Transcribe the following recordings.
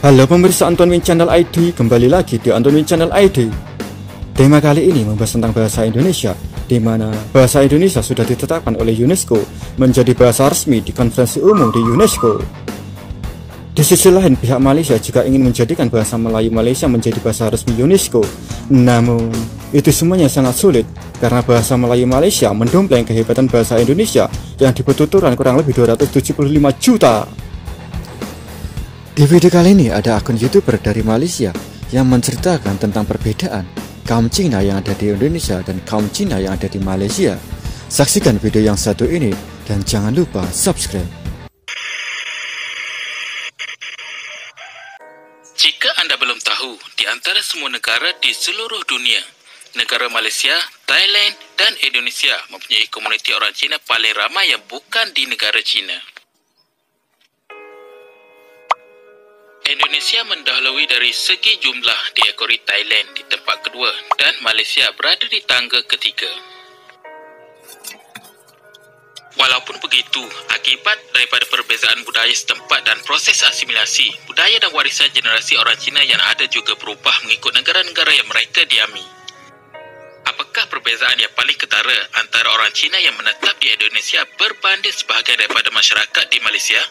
Halo pemirsa Anton Win Channel ID, kembali lagi di Anton Win Channel ID. Tema kali ini membahas tentang bahasa Indonesia, di mana bahasa Indonesia sudah ditetapkan oleh UNESCO menjadi bahasa resmi di Konferensi Umum di UNESCO. Di sisi lain, pihak Malaysia juga ingin menjadikan bahasa Melayu Malaysia menjadi bahasa resmi UNESCO. Namun, itu semuanya sangat sulit karena bahasa Melayu Malaysia mendompleng kehebatan bahasa Indonesia yang dipertuturan kurang lebih 275 juta. Di video kali ini ada akun YouTuber dari Malaysia yang menceritakan tentang perbedaan kaum Cina yang ada di Indonesia dan kaum Cina yang ada di Malaysia. Saksikan video yang satu ini dan jangan lupa subscribe. Jika Anda belum tahu, di antara semua negara di seluruh dunia, negara Malaysia, Thailand dan Indonesia mempunyai komuniti orang Cina paling ramai yang bukan di negara Cina. Indonesia mendahului dari segi jumlah diakori Thailand di tempat kedua dan Malaysia berada di tangga ketiga. Walaupun begitu, akibat daripada perbezaan budaya setempat dan proses asimilasi, budaya dan warisan generasi orang Cina yang ada juga berubah mengikut negara-negara yang mereka diami. Apakah perbezaan yang paling ketara antara orang Cina yang menetap di Indonesia berbanding sebahagian daripada masyarakat di Malaysia?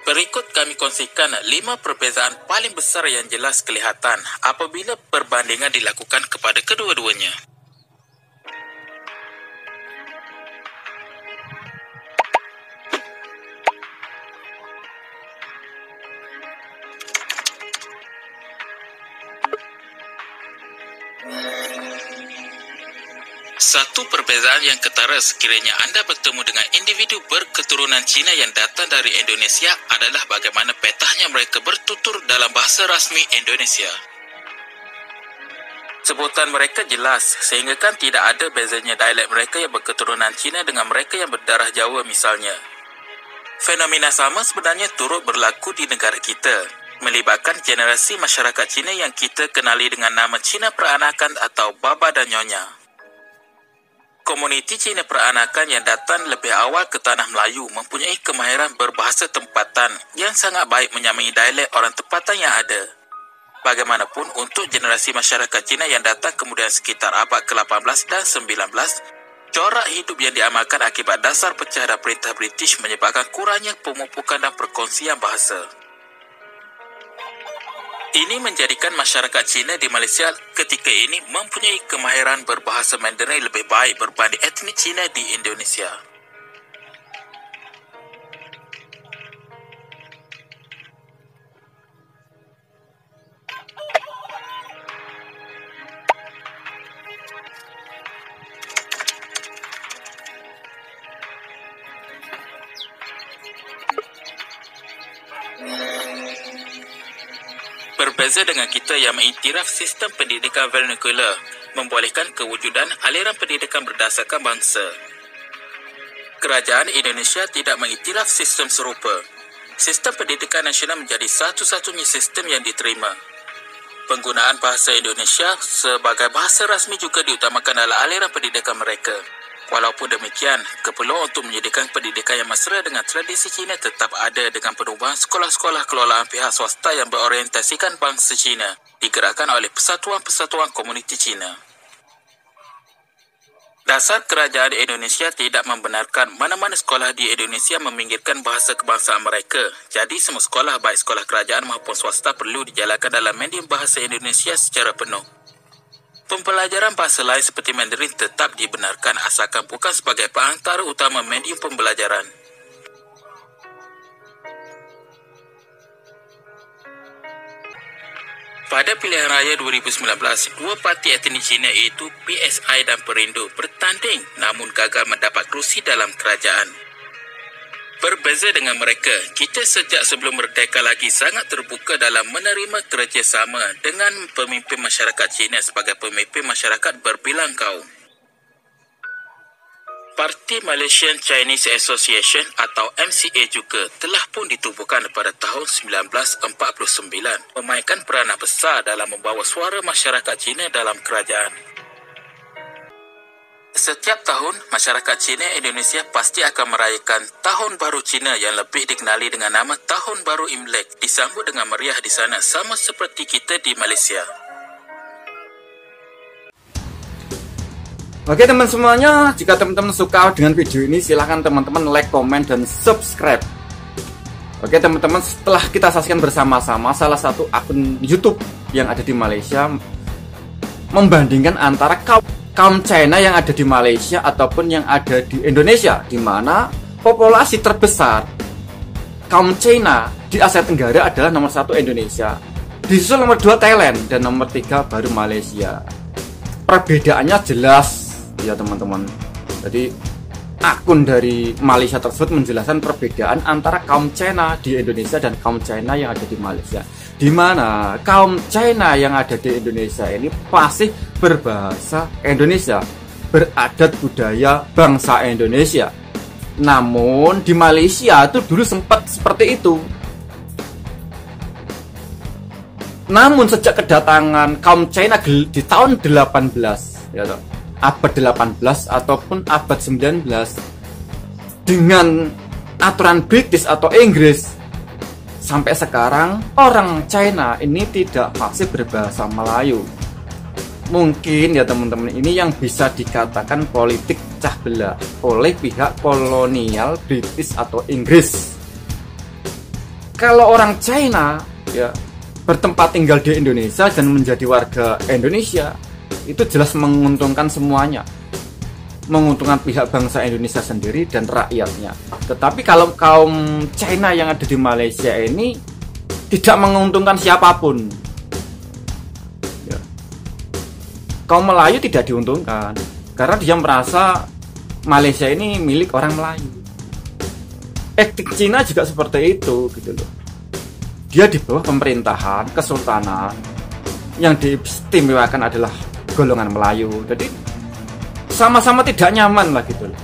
Berikut kami kongsikan 5 perbezaan paling besar yang jelas kelihatan apabila perbandingan dilakukan kepada kedua-duanya. Satu perbezaan yang ketara sekiranya anda bertemu dengan individu berketurunan Cina yang datang dari Indonesia adalah bagaimana petahnya mereka bertutur dalam bahasa rasmi Indonesia. Sebutan mereka jelas, sehingga kan tidak ada bezanya dialek mereka yang berketurunan Cina dengan mereka yang berdarah Jawa misalnya. Fenomena sama sebenarnya turut berlaku di negara kita, melibatkan generasi masyarakat Cina yang kita kenali dengan nama Cina peranakan atau Baba dan Nyonya. Komuniti Cina peranakan yang datang lebih awal ke Tanah Melayu mempunyai kemahiran berbahasa tempatan yang sangat baik menyamai dialek orang tempatan yang ada. Bagaimanapun, untuk generasi masyarakat Cina yang datang kemudian sekitar abad ke-18 dan 19, corak hidup yang diamalkan akibat dasar pecah dan perintah British menyebabkan kurangnya pemupukan dan perkongsian bahasa. Ini menjadikan masyarakat Cina di Malaysia ketika ini mempunyai kemahiran berbahasa Mandarin lebih baik berbanding etnik Cina di Indonesia. Berbeza dengan kita yang mengiktiraf sistem pendidikan vernacular, membolehkan kewujudan aliran pendidikan berdasarkan bangsa. Kerajaan Indonesia tidak mengiktiraf sistem serupa. Sistem pendidikan nasional menjadi satu-satunya sistem yang diterima. Penggunaan bahasa Indonesia sebagai bahasa rasmi juga diutamakan dalam aliran pendidikan mereka. Walaupun demikian, keperluan untuk menyediakan pendidikan yang mesra dengan tradisi Cina tetap ada dengan penubuhan sekolah-sekolah kelolaan pihak swasta yang berorientasikan bangsa Cina, digerakkan oleh persatuan-persatuan komuniti Cina. Dasar kerajaan Indonesia tidak membenarkan mana-mana sekolah di Indonesia meminggirkan bahasa kebangsaan mereka. Jadi semua sekolah, baik sekolah kerajaan maupun swasta, perlu dijalankan dalam medium bahasa Indonesia secara penuh. Pembelajaran bahasa lain seperti Mandarin tetap dibenarkan asalkan bukan sebagai perantara utama medium pembelajaran. Pada pilihan raya 2019, dua parti etnik Cina iaitu PSI dan Perindo bertanding namun gagal mendapat kerusi dalam kerajaan. Berbeza dengan mereka, kita sejak sebelum merdeka lagi sangat terbuka dalam menerima kerjasama dengan pemimpin masyarakat Cina sebagai pemimpin masyarakat berbilang kaum. Parti Malaysian Chinese Association atau MCA juga telah pun ditubuhkan pada tahun 1949, memainkan peranan besar dalam membawa suara masyarakat Cina dalam kerajaan. Setiap tahun, masyarakat Cina Indonesia pasti akan merayakan Tahun Baru Cina yang lebih dikenali dengan nama Tahun Baru Imlek, disambut dengan meriah di sana sama seperti kita di Malaysia. Oke teman semuanya, jika teman-teman suka dengan video ini silahkan teman-teman like, komen, dan subscribe. Oke teman-teman, setelah kita saksikan bersama-sama salah satu akun YouTube yang ada di Malaysia membandingkan antara kaum China yang ada di Malaysia ataupun yang ada di Indonesia, di mana populasi terbesar kaum China di Asia Tenggara adalah nomor 1 Indonesia, disusul nomor 2 Thailand, dan nomor 3 baru Malaysia. Perbedaannya jelas ya teman-teman. Jadi akun dari Malaysia tersebut menjelaskan perbedaan antara kaum China di Indonesia dan kaum China yang ada di Malaysia, di mana kaum China yang ada di Indonesia ini masih berbahasa Indonesia, beradat budaya bangsa Indonesia. Namun di Malaysia itu dulu sempat seperti itu. Namun sejak kedatangan kaum China di tahun 18 ya, abad 18 ataupun abad 19 dengan aturan British atau Inggris, sampai sekarang orang China ini tidak masih berbahasa Melayu. Mungkin ya teman-teman, ini yang bisa dikatakan politik pecah belah oleh pihak kolonial British atau Inggris. Kalau orang China ya bertempat tinggal di Indonesia dan menjadi warga Indonesia, itu jelas menguntungkan semuanya, menguntungkan pihak bangsa Indonesia sendiri dan rakyatnya. Tetapi kalau kaum China yang ada di Malaysia ini tidak menguntungkan siapapun ya. Kaum Melayu tidak diuntungkan karena dia merasa Malaysia ini milik orang Melayu. Etik Cina juga seperti itu gitu loh. Dia di bawah pemerintahan kesultanan, yang diistimewakan adalah golongan Melayu. Jadi sama-sama tidak nyaman lah gitu loh.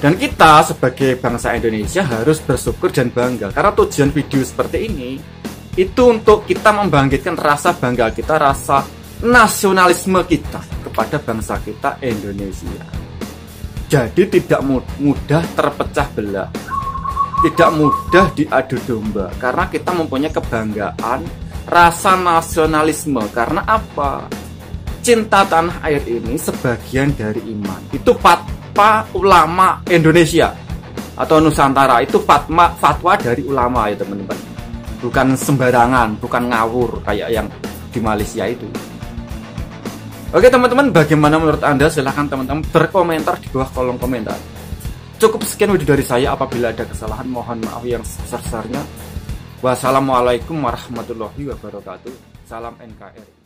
Dan kita sebagai bangsa Indonesia harus bersyukur dan bangga, karena tujuan video seperti ini itu untuk kita membangkitkan rasa bangga kita, rasa nasionalisme kita kepada bangsa kita Indonesia. Jadi tidak mudah terpecah belah, tidak mudah diadu domba, karena kita mempunyai kebanggaan, rasa nasionalisme. Karena apa? Cinta tanah air ini sebagian dari iman. Itu fatwa ulama Indonesia atau Nusantara, itu fatwa dari ulama ya teman-teman. Bukan sembarangan, bukan ngawur kayak yang di Malaysia itu. Oke teman-teman, bagaimana menurut Anda? Silahkan teman-teman berkomentar di bawah kolom komentar. Cukup sekian video dari saya. Apabila ada kesalahan, mohon maaf yang sebesar-besarnya. Wassalamualaikum warahmatullahi wabarakatuh. Salam NKRI.